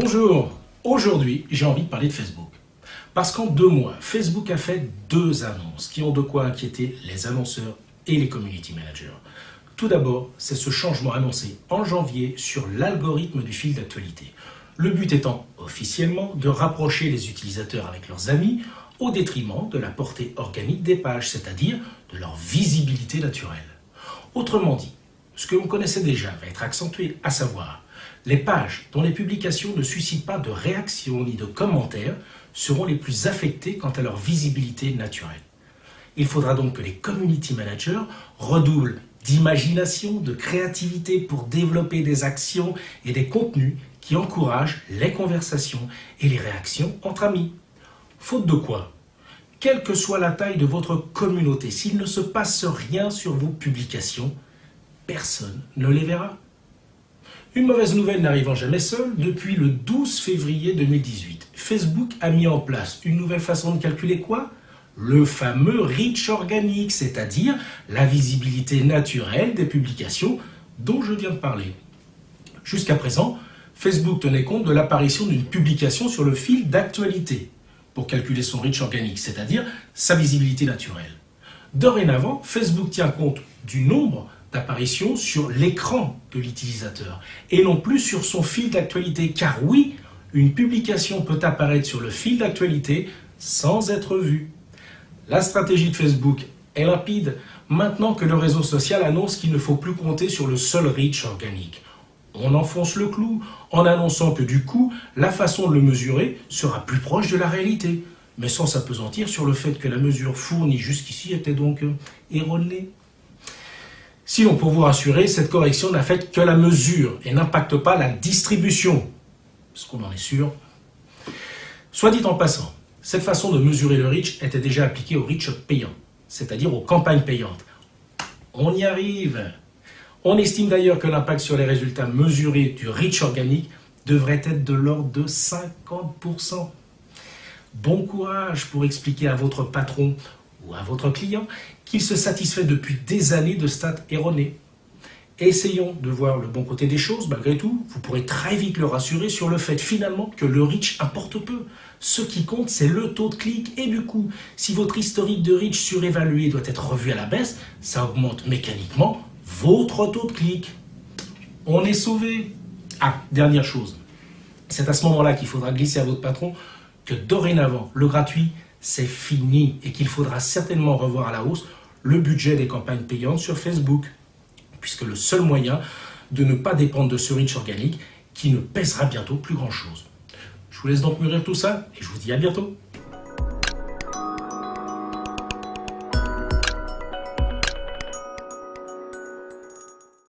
Bonjour, aujourd'hui j'ai envie de parler de Facebook. Parce qu'en 2 mois, Facebook a fait 2 annonces qui ont de quoi inquiéter les annonceurs et les community managers. Tout d'abord, c'est ce changement annoncé en janvier sur l'algorithme du fil d'actualité. Le but étant officiellement de rapprocher les utilisateurs avec leurs amis au détriment de la portée organique des pages, c'est-à-dire de leur visibilité naturelle. Autrement dit, ce que vous connaissez déjà va être accentué, à savoir les pages dont les publications ne suscitent pas de réactions ni de commentaires seront les plus affectées quant à leur visibilité naturelle. Il faudra donc que les community managers redoublent d'imagination, de créativité pour développer des actions et des contenus qui encouragent les conversations et les réactions entre amis. Faute de quoi, quelle que soit la taille de votre communauté, s'il ne se passe rien sur vos publications, personne ne les verra. Une mauvaise nouvelle n'arrivant jamais seule, depuis le 12 février 2018, Facebook a mis en place une nouvelle façon de calculer quoi ? Le fameux reach organique, c'est-à-dire la visibilité naturelle des publications dont je viens de parler. Jusqu'à présent, Facebook tenait compte de l'apparition d'une publication sur le fil d'actualité pour calculer son reach organique, c'est-à-dire sa visibilité naturelle. Dorénavant, Facebook tient compte du nombre d'apparitions sur l'écran de l'utilisateur et non plus sur son fil d'actualité, car oui, une publication peut apparaître sur le fil d'actualité sans être vue. La stratégie de Facebook est limpide maintenant que le réseau social annonce qu'il ne faut plus compter sur le seul reach organique. On enfonce le clou en annonçant que du coup, la façon de le mesurer sera plus proche de la réalité, mais sans s'appesantir sur le fait que la mesure fournie jusqu'ici était donc erronée. Sinon, pour vous rassurer, cette correction n'affecte que la mesure et n'impacte pas la distribution. Est-ce qu'on en est sûr ? Soit dit en passant, cette façon de mesurer le reach était déjà appliquée au reach payant, c'est-à-dire aux campagnes payantes. On y arrive. On estime d'ailleurs que l'impact sur les résultats mesurés du reach organique devrait être de l'ordre de 50%. Bon courage pour expliquer à votre patron ou à votre client qu'il se satisfait depuis des années de stats erronés. Essayons de voir le bon côté des choses, malgré tout, vous pourrez très vite le rassurer sur le fait finalement que le reach importe peu. Ce qui compte, c'est le taux de clic et du coup, si votre historique de reach surévalué doit être revu à la baisse, ça augmente mécaniquement votre taux de clic. On est sauvé. Ah, dernière chose, c'est à ce moment-là qu'il faudra glisser à votre patron que dorénavant, le gratuit, c'est fini et qu'il faudra certainement revoir à la hausse le budget des campagnes payantes sur Facebook, puisque le seul moyen de ne pas dépendre de ce reach organique qui ne pèsera bientôt plus grand-chose. Je vous laisse donc mûrir tout ça et je vous dis à bientôt.